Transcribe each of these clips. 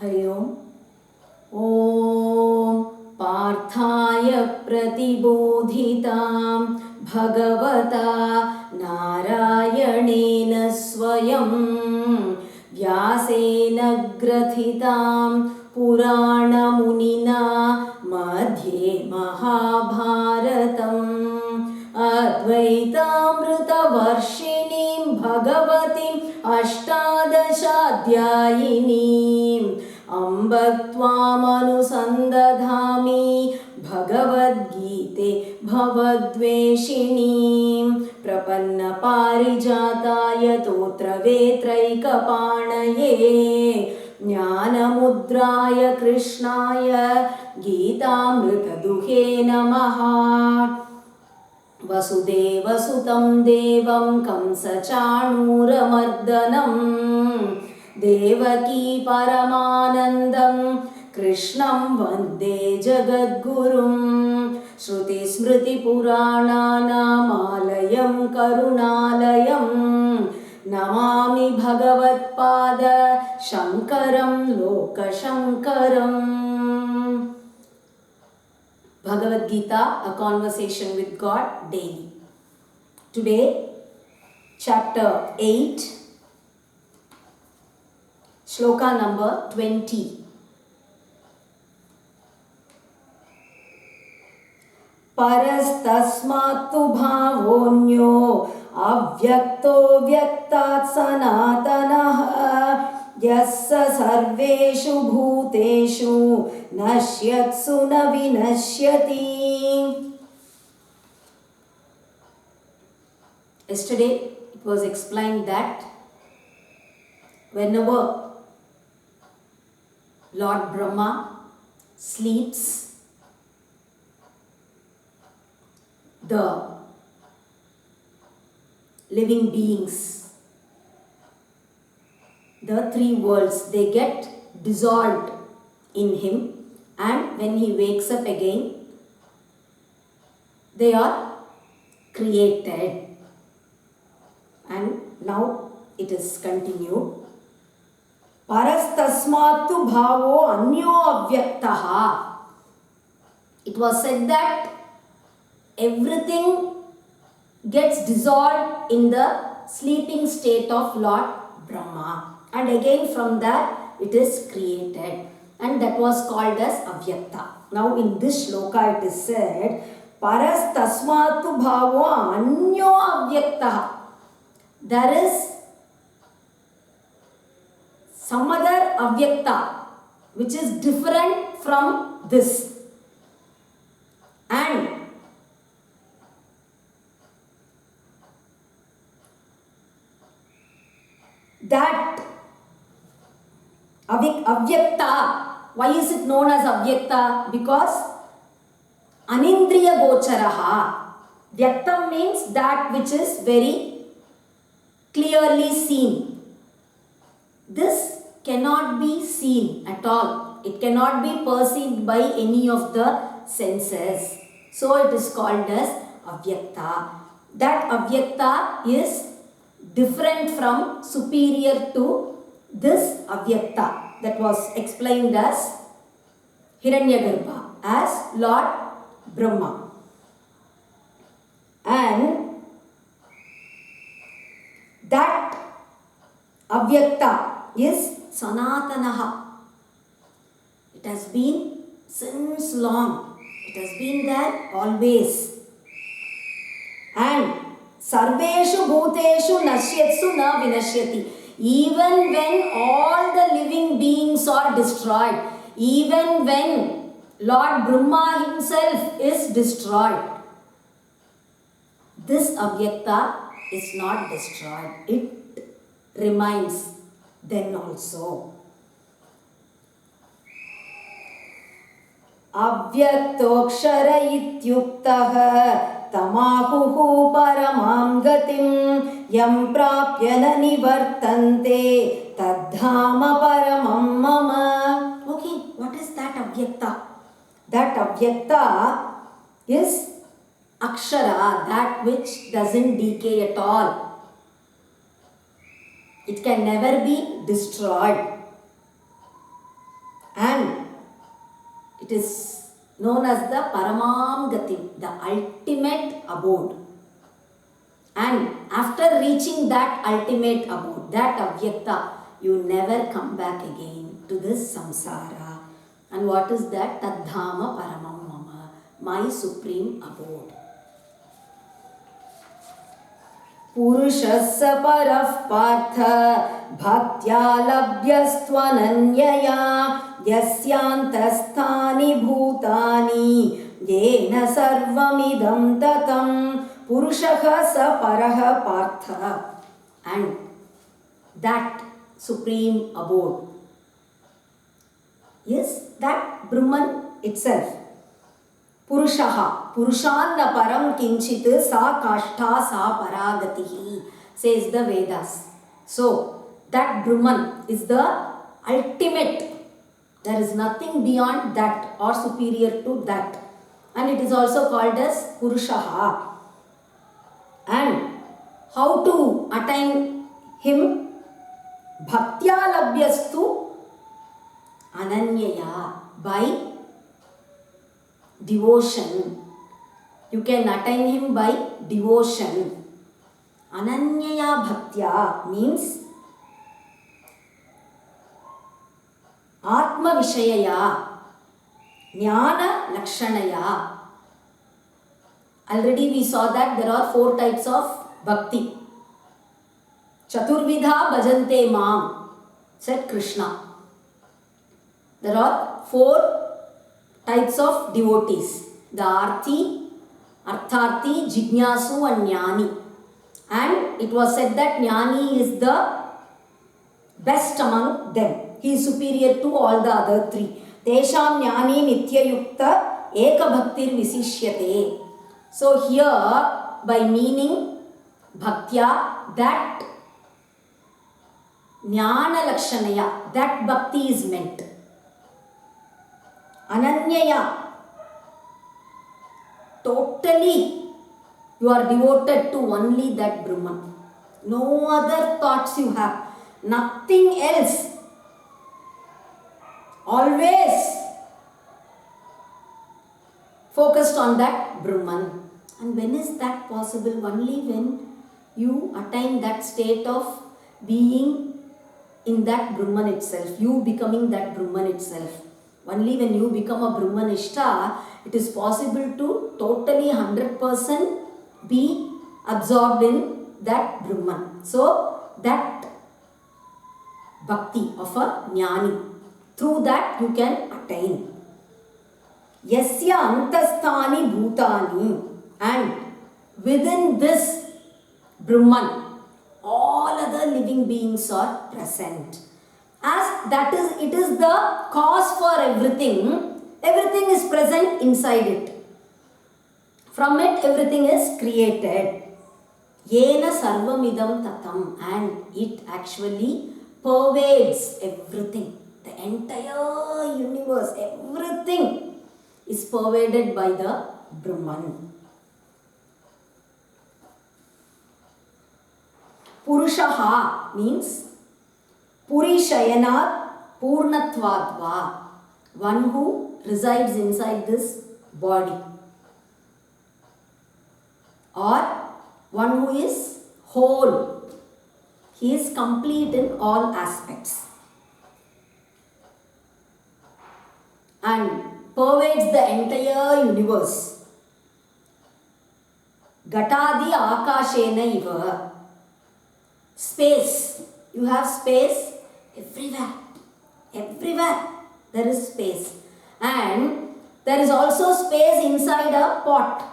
हरि ओम। ॐ पार्थाय प्रतिबोधितां भगवता नारायणेन स्वयं व्यासेन ग्रथितां पुराणमुनिना मध्ये महाभारतम् अद्वैतामृतवर्षिणीं भगवतीम् अष्टादशाध्यायिनीम् अम्ब त्वामनुसन्दधामि भगवद्गीते भवद्वेषिणीं प्रपन्नपारिजाताय तोत्रवेत्रैकपाणये ज्ञानमुद्राय कृष्णाय गीतामृतदुहे नमः। वसुदेवसुतं देवं कंसचाणूरमर्दनं देवकी परमानन्दं कृष्णं वन्दे जगद्गुरुं श्रुतिस्मृतिपुराणानामालयं करुणालयं नमामि भगवत्पाद शङ्करं लोकशङ्करम्। Bhagavad Gita, a conversation with God daily. Today, chapter 8, shloka number 20. Parastasmattu bhavonyo avyakto vyaktat sanatanaha yassa sarveshu bhuteshu nashyatsu na vinashyati. Yesterday it was explained that whenever Lord Brahma sleeps, the living beings, the three worlds, they get dissolved in him, and when he wakes up again, they are created. And now it is continued. Parastasmattu bhavo anyo avyaktaha. It was said that everything gets dissolved in the sleeping state of Lord Brahma, and again from that it is created, and that was called as avyakta. Now in this shloka it is said parastasmattu bhavo anyo avyaktaha. There is some other avyakta which is different from this, and that avyakta, why is it known as avyakta? Because anindriya gocharaha. Vyaktam means that which is very clearly seen. This cannot be seen at all. It cannot be perceived by any of the senses. So it is called as avyakta. That avyakta is different from, superior to this avyakta that was explained as Hiranyagarbha, as Lord Brahma. And that avyakta is sanatanaha. It has been since long. It has been there always. And sarveshu bhuteshu nashyatsu na vinashyati. Even when all the living beings are destroyed, even when Lord Brahma himself is destroyed, this avyakta is not destroyed. It remains then also. Avyaktoksara ityuktaha tamahuhu paramam gatim yam prapya na nivartante tadhama paramam mama. Okay, what is that avyakta? That avyakta is akshara, that which doesn't decay at all. It can never be destroyed. and it is known as the Paramam Gati, the ultimate abode. And after reaching that ultimate abode, that Avyakta, you never come back again to this samsara. And what is that? Tadhama Paramam Mama, my supreme abode. पुरुषस्य परः पार्थ भक्त्या लभ्यस्त्वनन्यया यस्यान्तस्थानि भूतानि येन सर्वमिदं ततं पुरुषः स परः Partha. And that supreme abode is that Brahman itself. Purushaha, Purushanna param kinchit sa kashta sa paragatihi, says the Vedas. So, that Brahman is the ultimate. There is nothing beyond that or superior to that. And it is also called as Purushaha. And how to attain him? Bhaktya labhyastu ananyaya, by devotion. You can attain him by devotion. Ananyaya bhaktya means Atma Vishayaya, Jnana Lakshanaya. Already we saw that there are 4 types of bhakti. Chaturvidha bhajante mam, said Krishna. There are 4 types of devotees: the Arthi, Artharthi, Jignasu and Jnani. And it was said that Jnani is the best among them. He is superior to all the other 3. Tesham Jnani Nityayukta Eka Bhaktir Visishyate. So here, by meaning Bhaktya, that Jnana Lakshanaya, that Bhakti is meant. Ananyaya, totally you are devoted to only that Brahman. No other thoughts you have, nothing else. Always focused on that Brahman. And when is that possible? Only when you attain that state of being in that Brahman itself, you becoming that Brahman itself. Only when you become a Brahmanishta, it is possible to totally 100% be absorbed in that Brahman. So, that bhakti of a Jnani, through that you can attain. Yasya antasthani bhutani, and within this Brahman, all other living beings are present. As that is, it is the cause for everything. Everything is present inside it. From it, everything is created. Yena sarvamidam tatam, and it actually pervades everything. The entire universe, everything is pervaded by the Brahman. Purushaha means Puri Shayanat Purnatvadva, one who resides inside this body, or one who is whole. He is complete in all aspects and pervades the entire universe. Gatadi Akashena iva. Space. You have space everywhere. Everywhere there is space. And there is also space inside a pot.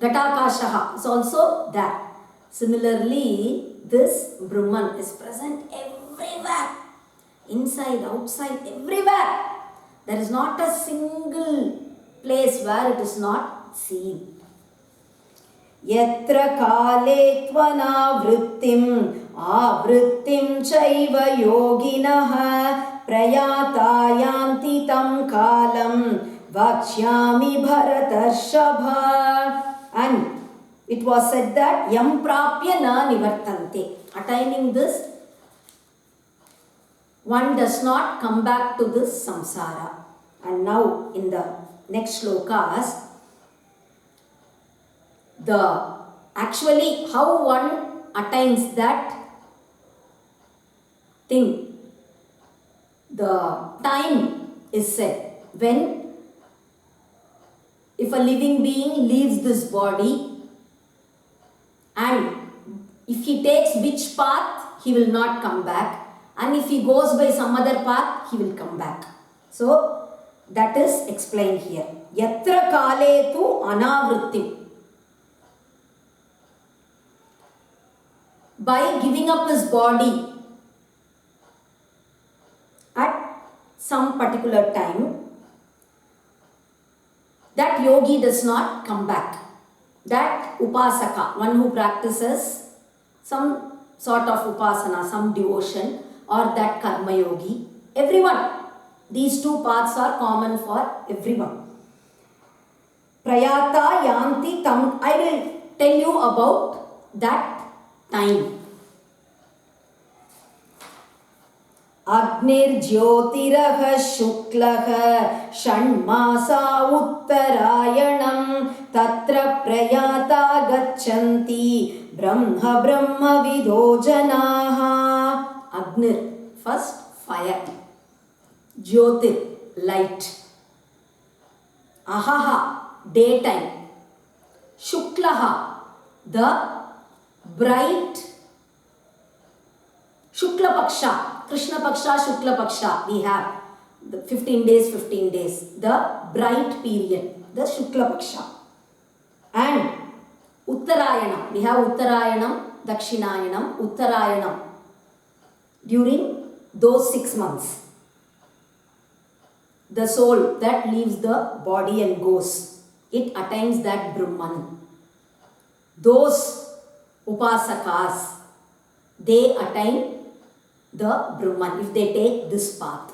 Ghatakashaha is also there. Similarly, this Brahman is present everywhere. Inside, outside, everywhere. There is not a single place where it is not seen. Yatra kale tvanavrittim avrittim chaiva yoginaha prayatayanti tam kalam vakshyami bharatarshava. And it was said that yam prapya na nivartante. Attaining this one does not come back to this samsara. And now in the next shlokas, the actually how one attains that thing, the time is said. When if a living being leaves this body and if he takes which path, he will not come back, and if he goes by some other path, he will come back. So that is explained here. Yatra kale tu anavrittim. By giving up his body at some particular time, that yogi does not come back. That upasaka, one who practices some sort of upasana, some devotion, or that karma yogi, everyone, these two paths are common for everyone. Prayata yanti tam, I will tell you about that time. Agnir-jyotirah shuklah shanmasa uttarayanam tatra prayata gacchanti brahma brahma vido janaha. Agnir, first fire. Jyotir, light. Ahaha, daytime. Shuklaha, the bright. Shukla Paksha, Krishna Paksha, Shukla Paksha, we have the 15 days, 15 days, the bright period, the Shukla Paksha. And Uttarayana, we have Uttarayanam, Dakshinayanam, Uttarayanam, during those 6 months. The soul that leaves the body and goes, it attains that Brahman. Those Upasakas, they attain the Brahman if they take this path.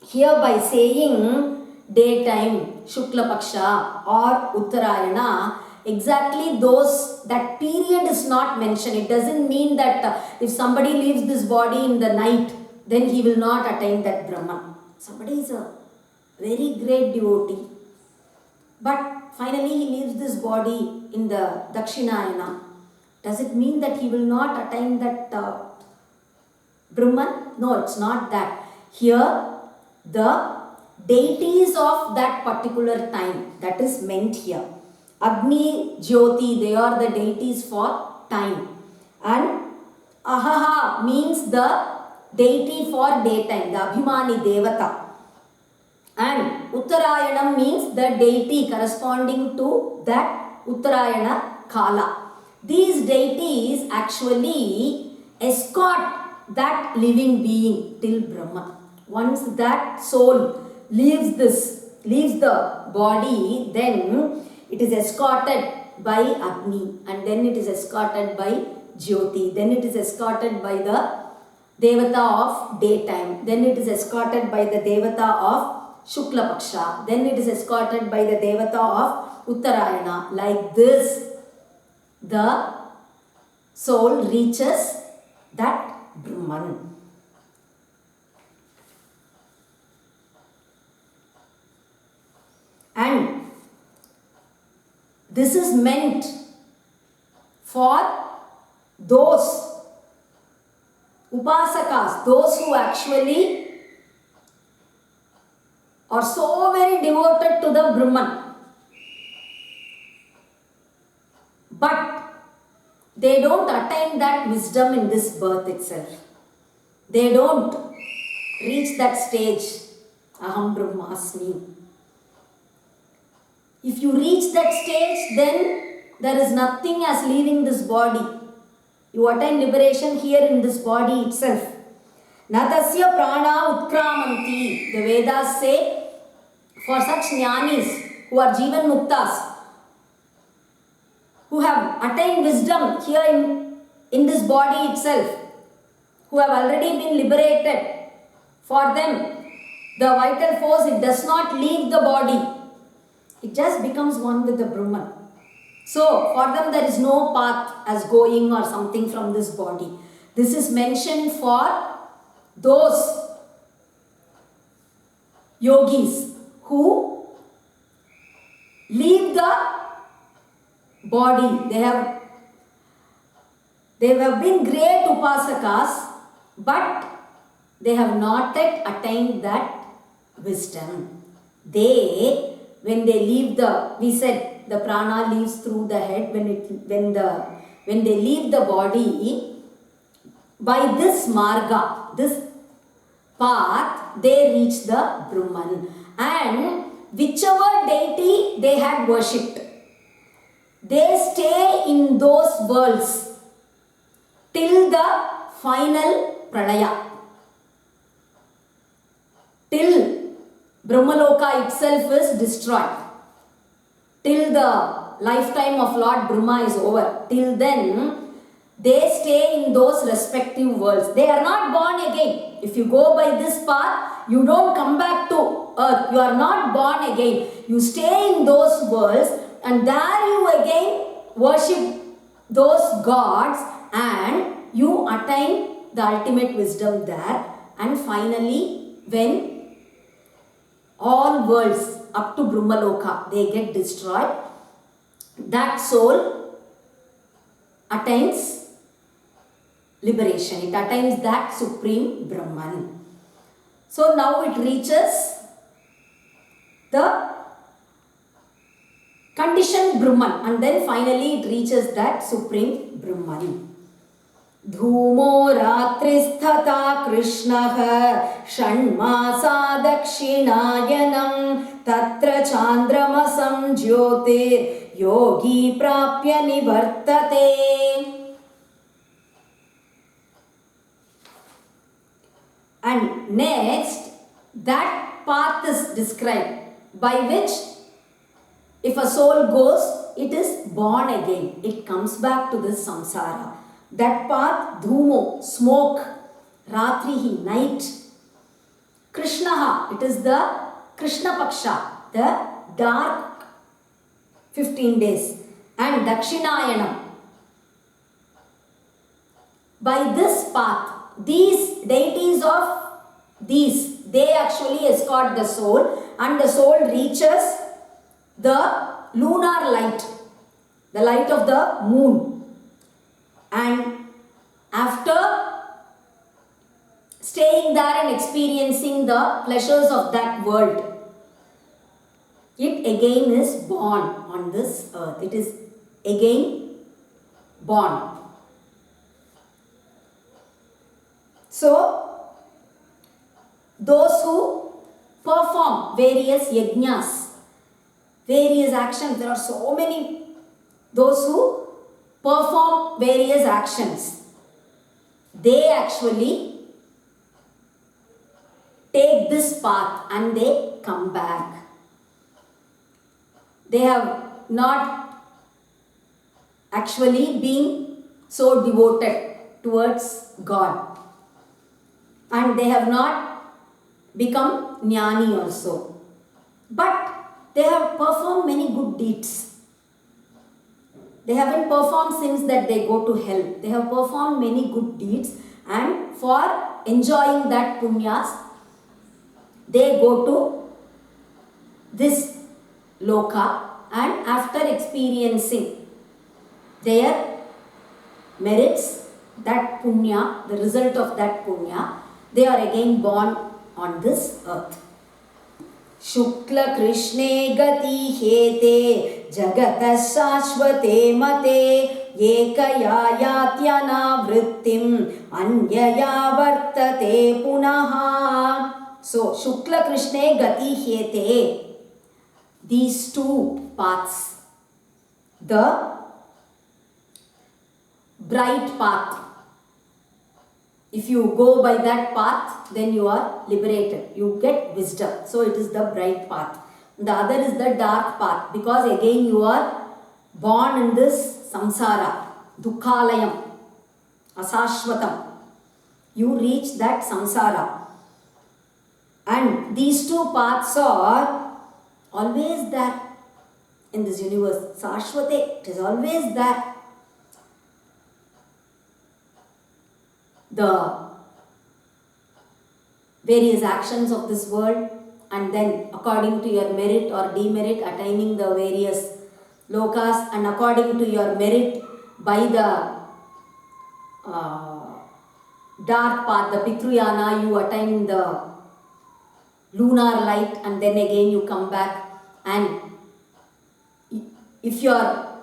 Here by saying daytime, Shukla Paksha or Uttarayana, exactly that period is not mentioned. It doesn't mean that if somebody leaves this body in the night, then he will not attain that Brahman. Somebody is a very great devotee, but finally he leaves this body in the Dakshinayana. Does it mean that he will not attain that Brahman? No, it's not that. Here, the deities of that particular time, that is meant here. Agni, Jyoti, they are the deities for time. And Ahaha means the deity for daytime, the Abhimani Devata. And Uttarayanam means the deity corresponding to that Uttarayana Kala. These deities actually escort that living being till Brahman. Once that soul leaves the body, then it is escorted by Agni, and then it is escorted by Jyoti, then it is escorted by the Devata of daytime, then it is escorted by the Devata of Shukla Paksha, then it is escorted by the Devata of Uttarayana. Like this, the soul reaches that Brahman. And this is meant for those upasakas, those who actually are so very devoted to the Brahman, but they don't attain that wisdom in this birth itself. They don't reach that stage, Aham Brahmasmi. If you reach that stage, then there is nothing as leaving this body. You attain liberation here in this body itself. Natasya prana utkramanti. The Vedas say, for such jnanis who are Jivan Muktas, who have attained wisdom here in this body itself, who have already been liberated, for them, the vital force, it does not leave the body. It just becomes one with the Brahman. So, for them there is no path as going or something from this body. This is mentioned for those yogis who leave the body, they have been great upasakas, but they have not yet attained that wisdom. When they leave we said the prana leaves through the head. When they leave the body, by this marga, this path, they reach the Brahman. And whichever deity they had worshipped, they stay in those worlds till the final pranaya. Till Brahmaloka itself is destroyed. Till the lifetime of Lord Brahma is over. Till then, they stay in those respective worlds. They are not born again. If you go by this path, you don't come back to earth. You are not born again. You stay in those worlds, and there you again worship those gods, and you attain the ultimate wisdom there. And finally, when all worlds up to Brahmaloka, they get destroyed, that soul attains liberation. It attains that supreme Brahman. So now it reaches the conditioned Brahman, and then finally it reaches that supreme Brahman. धूमो रात्रिस्तथा कृष्णः षण्मासा दक्षिणायनं तत्र चान्द्रमसं ज्योतिर्योगी प्राप्य निवर्तते. And next, that path is described, by which if a soul goes, it is born again. It comes back to this samsara. That path, dhumo, smoke, ratrihi, night. Krishnaha, it is the Krishna Paksha, the dark 15 days. And Dakshinayanam. By this path, these deities of these, they actually escort the soul, and the soul reaches the lunar light, the light of the moon. And after staying there and experiencing the pleasures of that world, it again is born on this earth. It is again born. So, those who perform various yajnas, various actions, there are so many, those who perform various actions, they actually take this path and they come back. They have not actually been so devoted towards God, and they have not become jnani also, but they have performed many good deeds. They haven't performed sins that they go to hell. They have performed many good deeds, and for enjoying that punyas, they go to this loka, and after experiencing their merits, that punya, the result of that punya, they are again born on this earth. Shukla Krishne gati hete jagata shashvate mate ekaya yatyana vrittim anyaya vartate punaha. So, Shukla Krishne gati hete, these two paths, the bright path, if you go by that path, then you are liberated. You get wisdom. So it is the bright path. The other is the dark path, because again you are born in this samsara, dukkhalayam, asashvatam. You reach that samsara. And these two paths are always there in this universe. Sashvate, it is always there. The various actions of this world, and then according to your merit or demerit attaining the various lokas, and according to your merit by the dark path, the Pitruyana, you attain the lunar light, and then again you come back. And if you are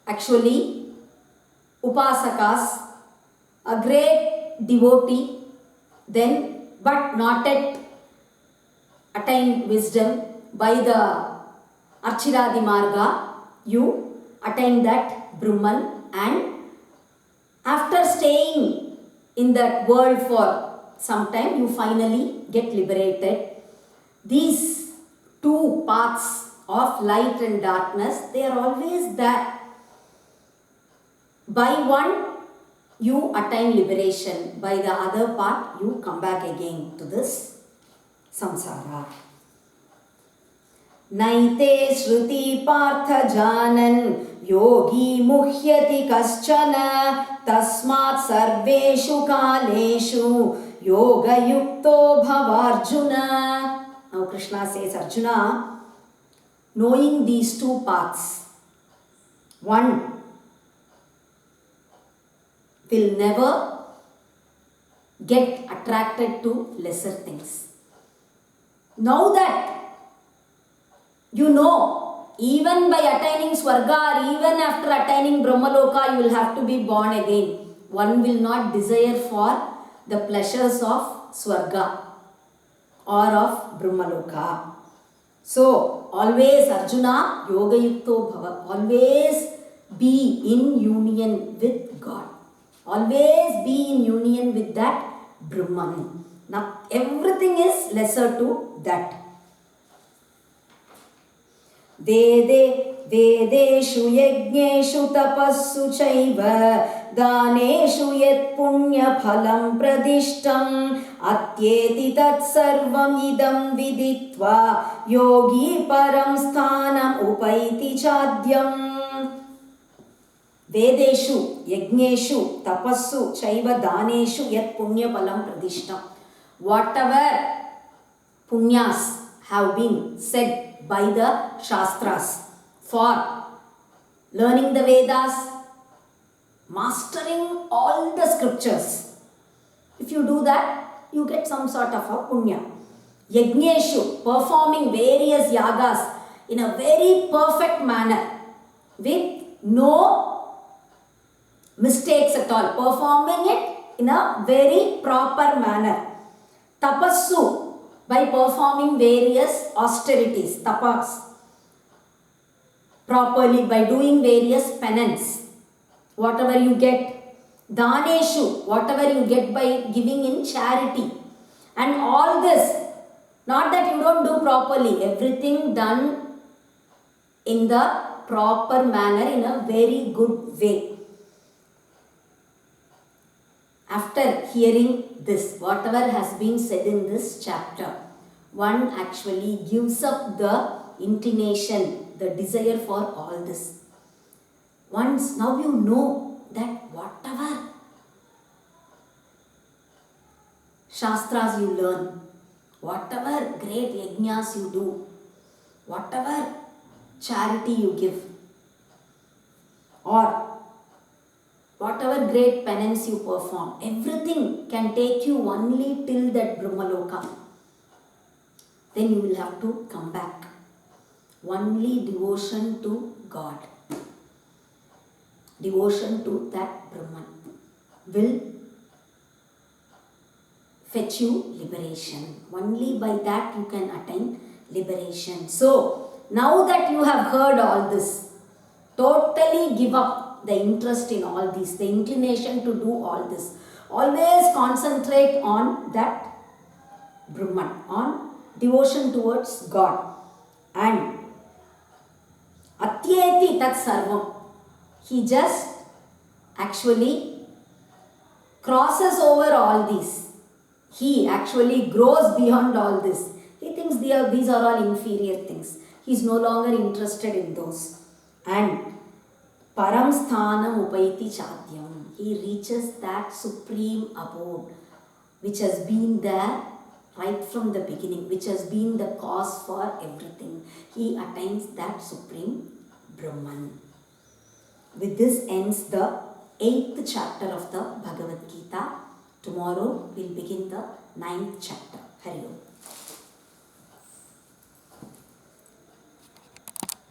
actually upasakas, a great devotee, then but not yet attain wisdom, by the Archiradi Marga, you attain that Brahman, and after staying in that world for some time, you finally get liberated. These two paths of light and darkness, they are always there. By one, you attain liberation. By the other part, you come back again to this samsara. Naite shruti partha janan yogi muhyati kaschana tasmat sarveshu kaleshu yoga yukto bhavarjuna. Now Krishna says, Arjuna, knowing these two paths, one will never get attracted to lesser things. Now that you know, even by attaining Swarga or even after attaining Brahmaloka, you will have to be born again. One will not desire for the pleasures of Swarga or of Brahmaloka. So, always Arjuna, Yoga Yukto Bhava, always be in union with God. Always be in union with that Brahman. Now, everything is lesser to that. Vedeshu yajneshu tapassu chaiva daneshu yat punya phalam pradishtam atyeti tat sarvam idam viditva yogi param sthanam upaiti chadyam. Vedeshu yajneshu tapassu chaiva daneshu yat punya phalam pradishtam. Whatever punyas have been said by the Shastras for learning the Vedas, mastering all the scriptures. If you do that, you get some sort of a punya. Yajneshu, performing various yagas in a very perfect manner with no mistakes at all. Performing it in a very proper manner. Tapassu, by performing various austerities, tapas, properly, by doing various penance, whatever you get. Daneshu, whatever you get by giving in charity. And all this, not that you don't do properly, everything done in the proper manner, in a very good way. After hearing this, whatever has been said in this chapter, one actually gives up the inclination, the desire for all this. Once now you know that whatever Shastras you learn, whatever great yajnas you do, whatever charity you give, or whatever great penance you perform, everything can take you only till that Brahmaloka. Then you will have to come back. Only devotion to God, devotion to that Brahman will fetch you liberation. Only by that you can attain liberation. So, now that you have heard all this, totally give up the interest in all this, the inclination to do all this. Always concentrate on that Brahman, on devotion towards God. And Atyeti tat sarvam, he just actually crosses over all these. He actually grows beyond all this. He thinks these are all inferior things. He is no longer interested in those. And Param sthanam upaiti chadyam, he reaches that supreme abode, which has been there right from the beginning, which has been the cause for everything. He attains that supreme Brahman. With this ends the 8th chapter of the Bhagavad Gita. Tomorrow we'll begin the 9th chapter. Hari Om.